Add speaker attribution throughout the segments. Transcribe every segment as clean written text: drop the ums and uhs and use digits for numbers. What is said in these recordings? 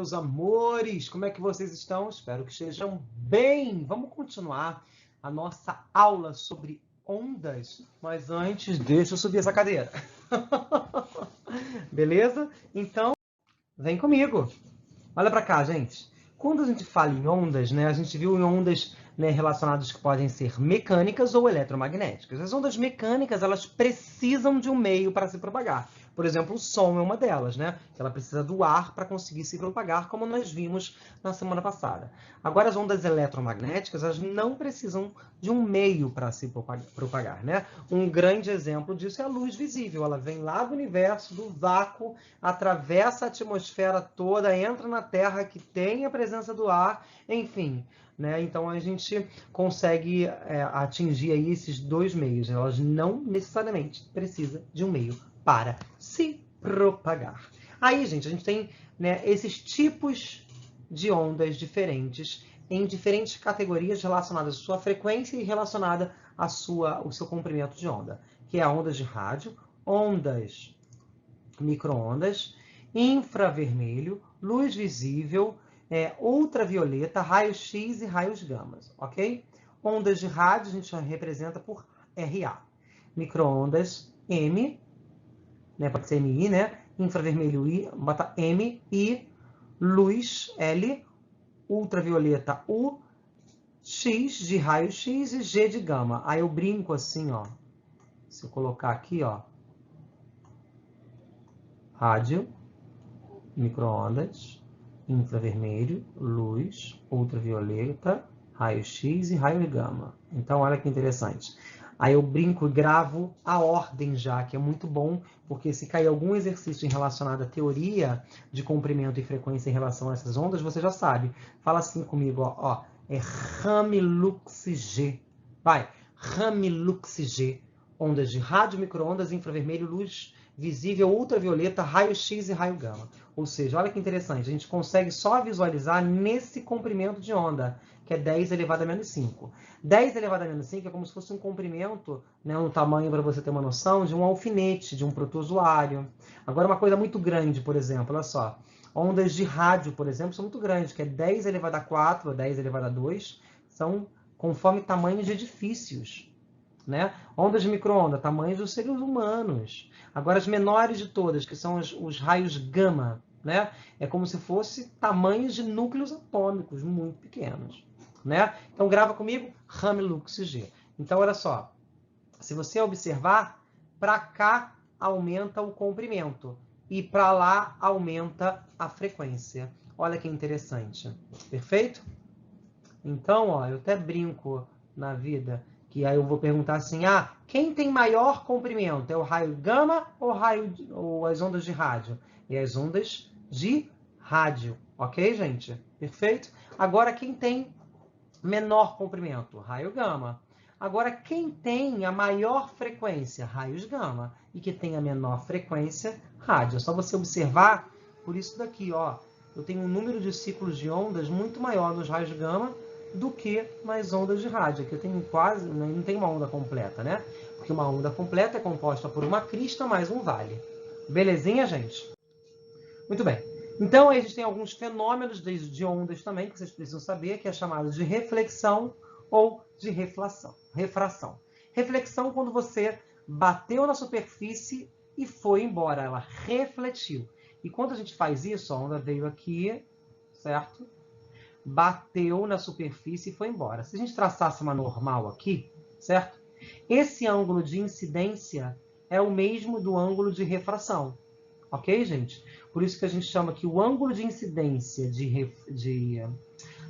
Speaker 1: meus amores! Como é que vocês estão? Espero que estejam bem! Vamos continuar a nossa aula sobre ondas, mas antes, deixa eu subir essa cadeira. Beleza? Então, vem comigo. Olha para cá, gente. Quando a gente fala em ondas, né, a gente viu em ondas, né, relacionadas que podem ser mecânicas ou eletromagnéticas. As ondas mecânicas, elas precisam de um meio para se propagar. Por exemplo, o som é uma delas, né? Ela precisa do ar para conseguir se propagar, como nós vimos na semana passada. Agora, as ondas eletromagnéticas, elas não precisam de um meio para se propagar, né? Um grande exemplo disso é a luz visível. Ela vem lá do universo, do vácuo, atravessa a atmosfera toda, entra na Terra, que tem a presença do ar, enfim. Né? Então, a gente consegue atingir aí esses dois meios. Elas não necessariamente precisam de um meio para se propagar. Aí, gente, a gente tem, né, esses tipos de ondas diferentes, em diferentes categorias relacionadas à sua frequência e relacionada ao seu comprimento de onda, que é a ondas de rádio, ondas micro-ondas, infravermelho, luz visível, ultravioleta, raios-x e raios gama, ok? Ondas de rádio a gente representa por RA. Micro-ondas M, né, pode ser MI, né? Infravermelho I, bota M, I, luz L, ultravioleta U, X de raio-x e G de gama. Aí eu brinco assim, ó. Se eu colocar aqui, ó, rádio, micro-ondas, infravermelho, luz, ultravioleta, raio-x e raio gama. Então, olha que interessante. Aí eu brinco e gravo a ordem já, que é muito bom, porque se cair algum exercício relacionado à teoria de comprimento e frequência em relação a essas ondas, você já sabe. Fala assim comigo, ó, é Ramilux-G. Vai, Ramilux-G. Ondas de rádio, micro-ondas, infravermelho, luz visível, ultravioleta, raio-x e raio gama. Ou seja, olha que interessante, a gente consegue só visualizar nesse comprimento de onda, que é 10 elevado a menos 5. 10 elevado a menos 5 é como se fosse um comprimento, né, um tamanho, para você ter uma noção, de um alfinete, de um protozoário. Agora, uma coisa muito grande, por exemplo, olha só. Ondas de rádio, por exemplo, são muito grandes, que é 10 elevado a 4, ou 10 elevado a 2, são conforme tamanho de edifícios. Né? Ondas de micro-onda, tamanhos dos seres humanos. Agora, as menores de todas, que são os raios gama, né? É como se fosse tamanhos de núcleos atômicos muito pequenos. Né? Então, grava comigo, Ramilux-G. Então, olha só. Se você observar, para cá aumenta o comprimento e para lá aumenta a frequência. Olha que interessante. Perfeito? Então, ó, eu até brinco na vida, que aí eu vou perguntar assim, quem tem maior comprimento? É o raio gama ou as ondas de rádio? E as ondas de rádio, ok, gente? Perfeito? Agora, quem tem menor comprimento? Raio gama. Agora, quem tem a maior frequência? Raios gama. E que tem a menor frequência? Rádio. É só você observar por isso daqui, ó. Eu tenho um número de ciclos de ondas muito maior nos raios gama do que nas ondas de rádio. Aqui eu tenho quase, não tem uma onda completa, né? Porque uma onda completa é composta por uma crista mais um vale. Belezinha, gente? Muito bem. Então, a gente tem alguns fenômenos de ondas também, que vocês precisam saber, que é chamado de reflexão ou de refração. Reflexão, quando você bateu na superfície e foi embora, ela refletiu. E quando a gente faz isso, a onda veio aqui, certo? Bateu na superfície e foi embora. Se a gente traçasse uma normal aqui, certo? Esse ângulo de incidência é o mesmo do ângulo de refração. Ok, gente? Por isso que a gente chama que o ângulo de incidência de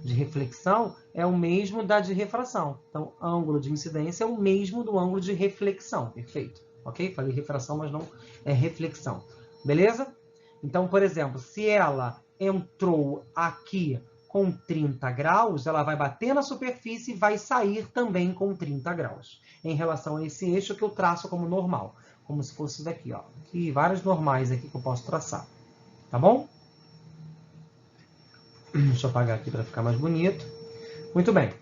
Speaker 1: reflexão é o mesmo da de refração. Então, ângulo de incidência é o mesmo do ângulo de reflexão. Perfeito? Ok? Falei refração, mas não é reflexão. Beleza? Então, por exemplo, se ela entrou aqui com 30 graus, ela vai bater na superfície e vai sair também com 30 graus. Em relação a esse eixo que eu traço como normal. Como se fosse isso daqui, ó. Aqui, vários normais aqui que eu posso traçar. Tá bom? Deixa eu apagar aqui para ficar mais bonito. Muito bem.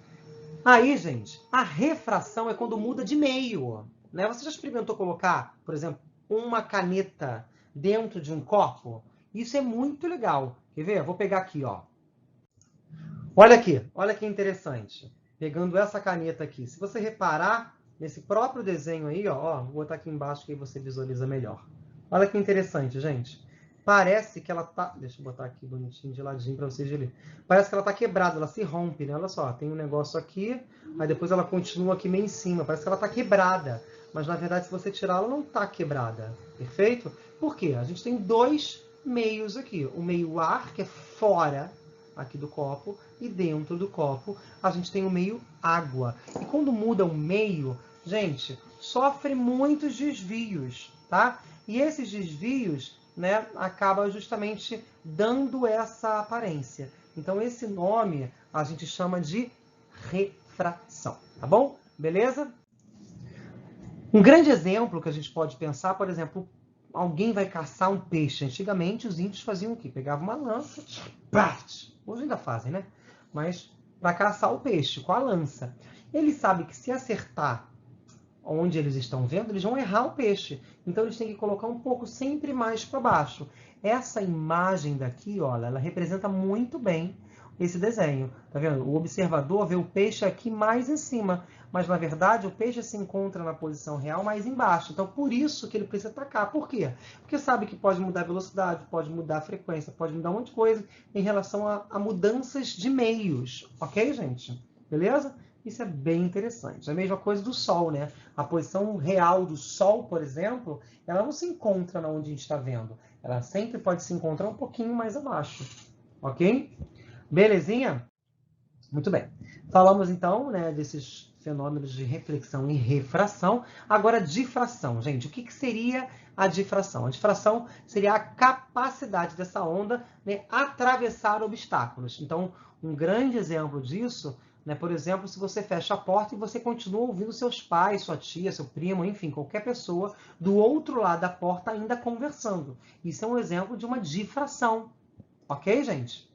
Speaker 1: Aí, gente, a refração é quando muda de meio. Né? Você já experimentou colocar, por exemplo, uma caneta dentro de um copo? Isso é muito legal. Quer ver? Vou pegar aqui, ó. Olha aqui, olha que interessante. Pegando essa caneta aqui. Se você reparar nesse próprio desenho aí, ó, vou botar aqui embaixo que aí você visualiza melhor. Olha que interessante, gente. Parece que ela tá... Deixa eu botar aqui bonitinho de ladinho para vocês verem. Parece que ela tá quebrada, ela se rompe, né? Olha só, tem um negócio aqui, aí depois ela continua aqui meio em cima. Parece que ela tá quebrada. Mas, na verdade, se você tirar, ela não tá quebrada. Perfeito? Por quê? A gente tem dois meios aqui. O meio ar, que é fora aqui do copo, e dentro do copo a gente tem o meio água. E quando muda o meio, gente, sofre muitos desvios, tá? E esses desvios, né, acaba justamente dando essa aparência. Então esse nome a gente chama de refração, tá bom? Beleza? Um grande exemplo que a gente pode pensar, por exemplo, alguém vai caçar um peixe. Antigamente os índios faziam o quê? Pegavam uma lança, parte. Hoje ainda fazem, né? Mas para caçar o peixe com a lança. Eles sabem que se acertar onde eles estão vendo, eles vão errar o peixe. Então eles têm que colocar um pouco sempre mais para baixo. Essa imagem daqui, olha, ela representa muito bem esse desenho. Tá vendo? O observador vê o peixe aqui mais em cima, mas na verdade o peixe se encontra na posição real mais embaixo. Então por isso que ele precisa atacar. Por quê? Porque sabe que pode mudar a velocidade, pode mudar a frequência, pode mudar um monte de coisa em relação a mudanças de meios. Ok, gente? Beleza? Isso é bem interessante. É a mesma coisa do Sol, né? A posição real do Sol, por exemplo, ela não se encontra onde a gente está vendo. Ela sempre pode se encontrar um pouquinho mais abaixo. Ok? Belezinha? Muito bem. Falamos então, né, desses fenômenos de reflexão e refração. Agora, difração. Gente, o que seria a difração? A difração seria a capacidade dessa onda, né, atravessar obstáculos. Então, um grande exemplo disso, né, por exemplo, se você fecha a porta e você continua ouvindo seus pais, sua tia, seu primo, enfim, qualquer pessoa do outro lado da porta ainda conversando. Isso é um exemplo de uma difração. Ok, gente?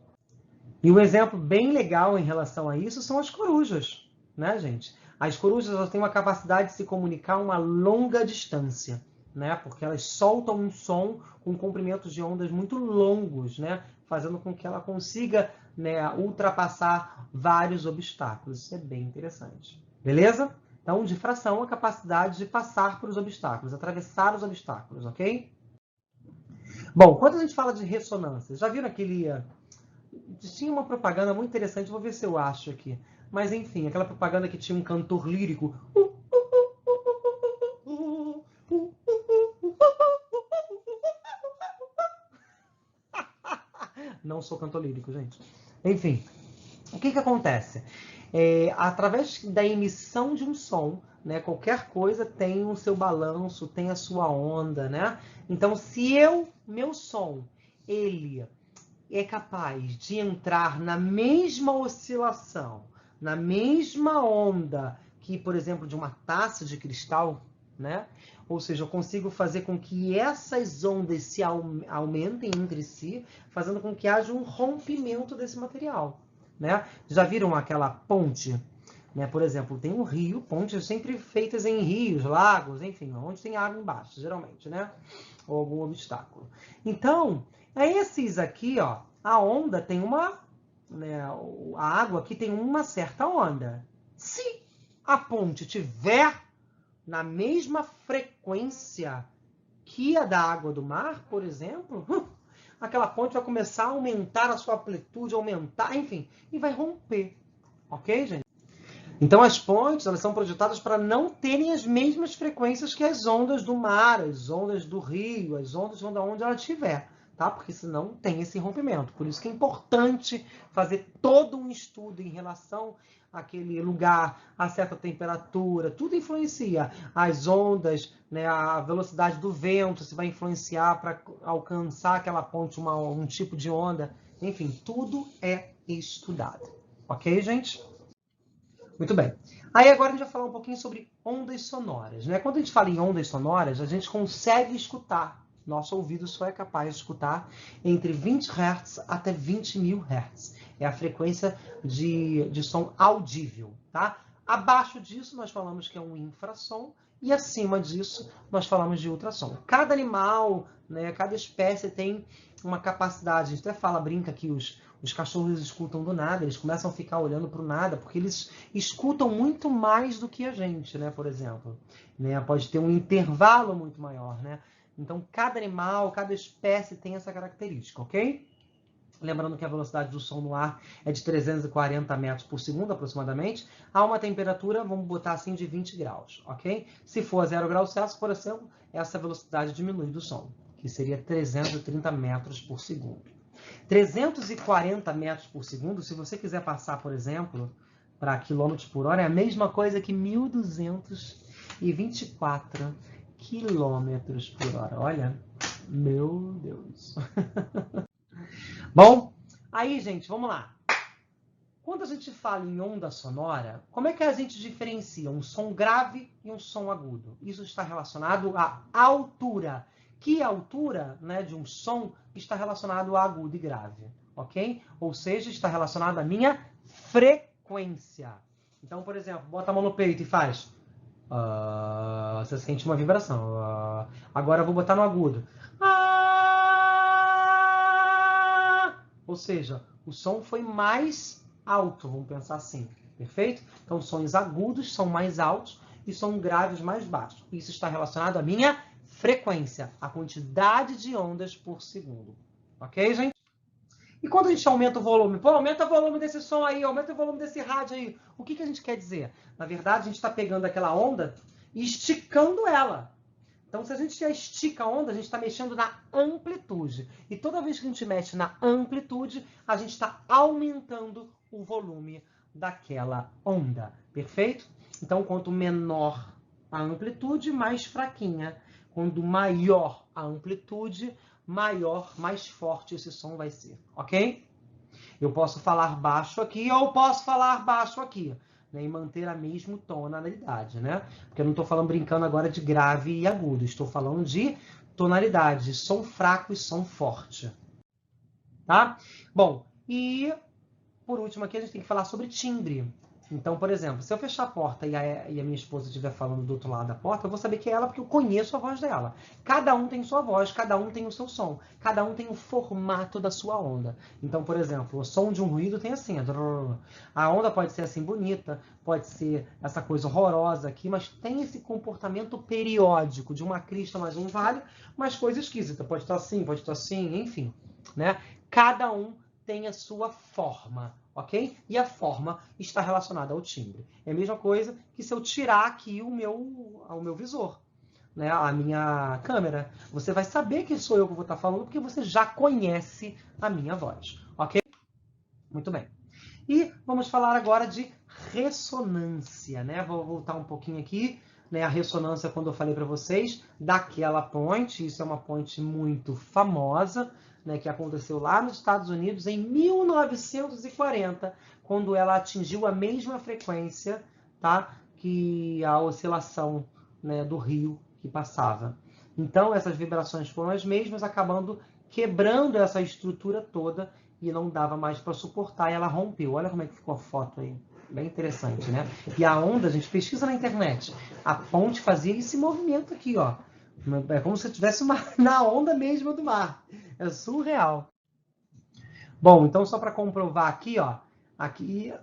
Speaker 1: E um exemplo bem legal em relação a isso são as corujas, né, gente? As corujas elas têm uma capacidade de se comunicar a uma longa distância, né? Porque elas soltam um som com comprimentos de ondas muito longos, né? Fazendo com que ela consiga, né, ultrapassar vários obstáculos. Isso é bem interessante. Beleza? Então, difração é a capacidade de passar por os obstáculos, atravessar os obstáculos, ok? Bom, quando a gente fala de ressonância, já viram aquele... Tinha uma propaganda muito interessante, vou ver se eu acho aqui. Mas enfim, aquela propaganda que tinha um cantor lírico. Não sou cantor lírico, gente. Enfim, o que acontece? Através da emissão de um som, né, qualquer coisa tem o seu balanço, tem a sua onda, né? Então, se meu som, ele é capaz de entrar na mesma oscilação, na mesma onda que, por exemplo, de uma taça de cristal, né? Ou seja, eu consigo fazer com que essas ondas se aumentem entre si, fazendo com que haja um rompimento desse material, né? Já viram aquela ponte? Né? Por exemplo, tem um rio, pontes sempre feitas em rios, lagos, enfim, onde tem água embaixo, geralmente, né? Ou algum obstáculo. Então, esses aqui, ó, a onda tem uma, né, a água aqui tem uma certa onda. Se a ponte tiver na mesma frequência que a da água do mar, por exemplo, aquela ponte vai começar a aumentar a sua amplitude, aumentar, enfim, e vai romper. Ok, gente? Então as pontes elas são projetadas para não terem as mesmas frequências que as ondas do mar, as ondas do rio, as ondas de onde ela estiver, tá? Porque senão tem esse rompimento. Por isso que é importante fazer todo um estudo em relação àquele lugar, a certa temperatura, tudo influencia. As ondas, né, a velocidade do vento, se vai influenciar para alcançar aquela ponte um tipo de onda. Enfim, tudo é estudado. Ok, gente? Muito bem. Aí agora a gente vai falar um pouquinho sobre ondas sonoras, né? Quando a gente fala em ondas sonoras, a gente consegue escutar. Nosso ouvido só é capaz de escutar entre 20 Hz até 20.000 Hz. É a frequência de som audível, tá? Abaixo disso, nós falamos que é um infrassom. E acima disso, nós falamos de ultrassom. Cada animal, né, cada espécie tem uma capacidade, a gente até fala, brinca que os cachorros escutam do nada, eles começam a ficar olhando para o nada, porque eles escutam muito mais do que a gente, né, por exemplo. Né? Pode ter um intervalo muito maior, né? Então, cada animal, cada espécie tem essa característica, ok? Lembrando que a velocidade do som no ar é de 340 metros por segundo, aproximadamente, a uma temperatura, vamos botar assim, de 20 graus, ok? Se for 0 graus Celsius, por exemplo, essa velocidade diminui do som, que seria 330 metros por segundo. 340 metros por segundo, se você quiser passar, por exemplo, para quilômetros por hora, é a mesma coisa que 1.224 quilômetros por hora. Olha, meu Deus. Bom, aí, gente, vamos lá. Quando a gente fala em onda sonora, como é que a gente diferencia um som grave e um som agudo? Isso está relacionado à altura. Que altura, né, de um som está relacionado a agudo e grave, ok? Ou seja, está relacionado à minha frequência. Então, por exemplo, bota a mão no peito e faz... você sente uma vibração. Agora eu vou botar no agudo. Ou seja, o som foi mais alto, vamos pensar assim, perfeito? Então, sons agudos são mais altos e sons graves mais baixos. Isso está relacionado à minha frequência, a quantidade de ondas por segundo. Ok, gente? E quando a gente aumenta o volume? Pô, aumenta o volume desse som aí, aumenta o volume desse rádio aí. O que a gente quer dizer? Na verdade, a gente está pegando aquela onda e esticando ela. Então, se a gente já estica a onda, a gente está mexendo na amplitude. E toda vez que a gente mexe na amplitude, a gente está aumentando o volume daquela onda. Perfeito? Então, quanto menor a amplitude, mais fraquinha. Quanto maior a amplitude, maior, mais forte esse som vai ser. Ok? Eu posso falar baixo aqui ou posso falar baixo aqui. Né, e manter a mesma tonalidade, né? Porque eu não estou falando brincando agora de grave e agudo, estou falando de tonalidade, de som fraco e som forte. Tá? Bom, e por último aqui a gente tem que falar sobre timbre. Então, por exemplo, se eu fechar a porta e a minha esposa estiver falando do outro lado da porta, eu vou saber que é ela porque eu conheço a voz dela. Cada um tem sua voz, cada um tem o seu som, cada um tem o formato da sua onda. Então, por exemplo, o som de um ruído tem assim, a onda pode ser assim bonita, pode ser essa coisa horrorosa aqui, mas tem esse comportamento periódico de uma crista mais um vale, mas coisa esquisita, pode estar assim, enfim, né? Cada um tem a sua forma, ok? E a forma está relacionada ao timbre. É a mesma coisa que se eu tirar aqui o meu visor, né? A minha câmera. Você vai saber que sou eu que vou estar falando porque você já conhece a minha voz, ok? Muito bem. E vamos falar agora de ressonância, né? Vou voltar um pouquinho aqui. Né? A ressonância, quando eu falei para vocês, daquela ponte, isso é uma ponte muito famosa, né, que aconteceu lá nos Estados Unidos em 1940, quando ela atingiu a mesma frequência, tá, que a oscilação, né, do rio que passava. Então, essas vibrações foram as mesmas, acabando quebrando essa estrutura toda e não dava mais para suportar e ela rompeu. Olha como é que ficou a foto aí. Bem interessante, né? E a onda, a gente pesquisa na internet. A ponte fazia esse movimento aqui, ó. É como se estivesse na onda mesmo do mar. É surreal. Bom, então só para comprovar aqui, ó, aqui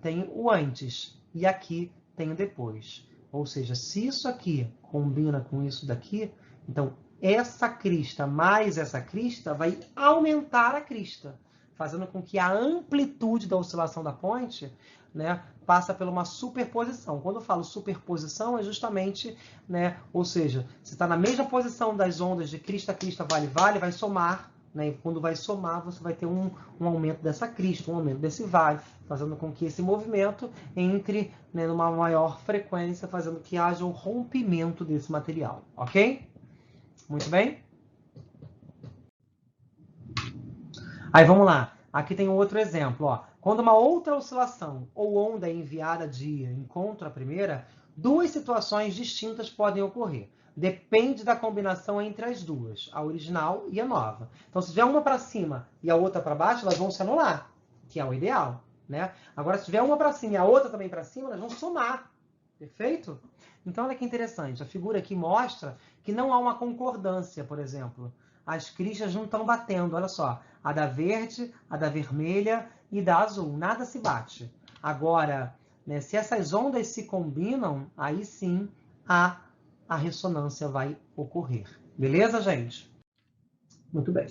Speaker 1: tem o antes e aqui tem o depois. Ou seja, se isso aqui combina com isso daqui, então essa crista mais essa crista vai aumentar a crista, fazendo com que a amplitude da oscilação da ponte, né, passa por uma superposição. Quando eu falo superposição, é justamente, né, ou seja, se está na mesma posição das ondas de crista, crista, vale, vale, vai somar, né, e quando vai somar, você vai ter um aumento dessa crista, um aumento desse vale, fazendo com que esse movimento entre, né, numa maior frequência, fazendo que haja um rompimento desse material, ok? Muito bem? Aí vamos lá. Aqui tem um outro exemplo. Ó. Quando uma outra oscilação ou onda é enviada de encontro à primeira, duas situações distintas podem ocorrer. Depende da combinação entre as duas, a original e a nova. Então, se tiver uma para cima e a outra para baixo, elas vão se anular, que é o ideal. Né? Agora, se tiver uma para cima e a outra também para cima, elas vão somar. Perfeito? Então, olha que interessante. A figura aqui mostra que não há uma concordância, por exemplo. as cristas não estão batendo. Olha só, a da verde, a da vermelha e da azul. Nada se bate. Agora, né, se essas ondas se combinam, aí sim a ressonância vai ocorrer. Beleza, gente? Muito bem.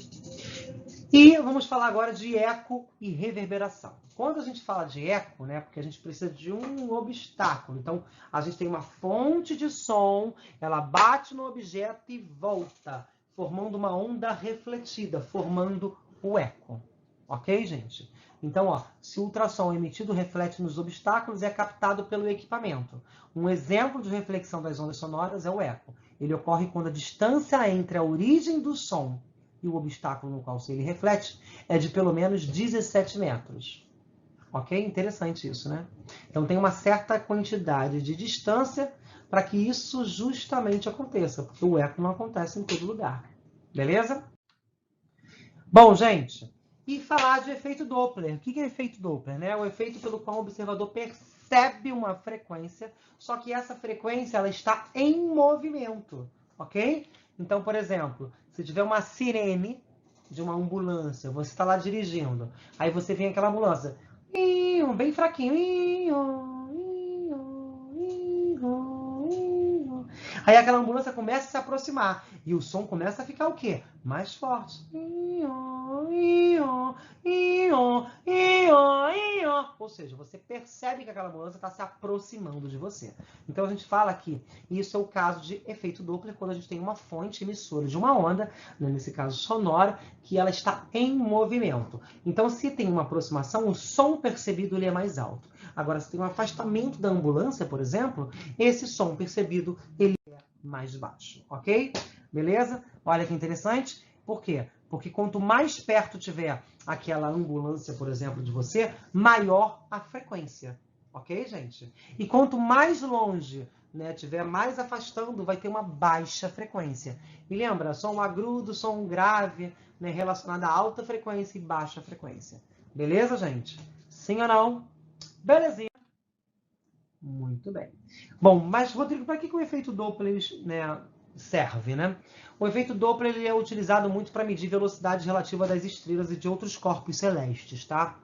Speaker 1: E vamos falar agora de eco e reverberação. Quando a gente fala de eco, né, porque a gente precisa de um obstáculo. Então, a gente tem uma fonte de som, ela bate no objeto e volta, formando uma onda refletida, formando o eco. Ok, gente? Então, ó, se o ultrassom emitido reflete nos obstáculos, é captado pelo equipamento. Um exemplo de reflexão das ondas sonoras é o eco. Ele ocorre quando a distância entre a origem do som e o obstáculo no qual ele reflete é de pelo menos 17 metros. Ok? Interessante isso, né? Então, tem uma certa quantidade de distância para que isso justamente aconteça, porque o eco não acontece em todo lugar. Beleza? Bom, gente, e falar de efeito Doppler. O que é efeito Doppler? Né? O efeito pelo qual o observador percebe uma frequência, só que essa frequência ela está em movimento, ok? Então, por exemplo, se tiver uma sirene de uma ambulância, você está lá dirigindo, aí você vem aquela ambulância, bem fraquinho, aí aquela ambulância começa a se aproximar e o som começa a ficar o quê? Mais forte. Ou seja, você percebe que aquela ambulância está se aproximando de você. Então a gente fala que isso é o caso de efeito Doppler quando a gente tem uma fonte emissora de uma onda, nesse caso sonora, que ela está em movimento. Então se tem uma aproximação, o som percebido ele é mais alto. Agora, se tem um afastamento da ambulância, por exemplo, esse som percebido ele é mais baixo, ok? Beleza? Olha que interessante. Por quê? Porque quanto mais perto tiver aquela ambulância, por exemplo, de você, maior a frequência. Ok, gente? E quanto mais longe, né, tiver mais afastando, vai ter uma baixa frequência. E lembra, som agudo, som grave, né, relacionado a alta frequência e baixa frequência. Beleza, gente? Sim ou não? Belezinha. Muito bem. Bom, mas, Rodrigo, para que o efeito Doppler, né, serve, né? O efeito Doppler ele é utilizado muito para medir velocidade relativa das estrelas e de outros corpos celestes, tá?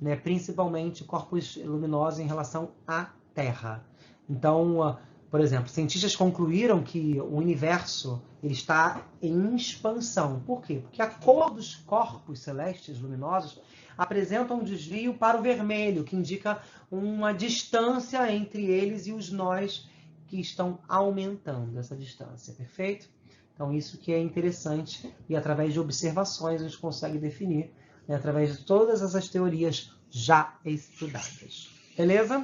Speaker 1: Né? Principalmente corpos luminosos em relação à Terra. Então, por exemplo, cientistas concluíram que o universo ele está em expansão. Por quê? Porque a cor dos corpos celestes luminosos apresenta um desvio para o vermelho, que indica uma distância entre eles e os nós que estão aumentando essa distância, perfeito? Então, isso que é interessante e através de observações a gente consegue definir, né, através de todas essas teorias já estudadas. Beleza?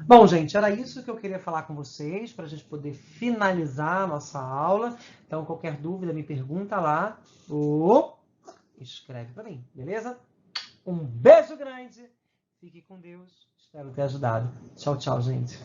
Speaker 1: Bom, gente, era isso que eu queria falar com vocês, para a gente poder finalizar a nossa aula. Então, qualquer dúvida, me pergunta lá. Ou escreve para mim, beleza? Um beijo grande. Fique com Deus. Espero ter ajudado. Tchau, tchau, gente.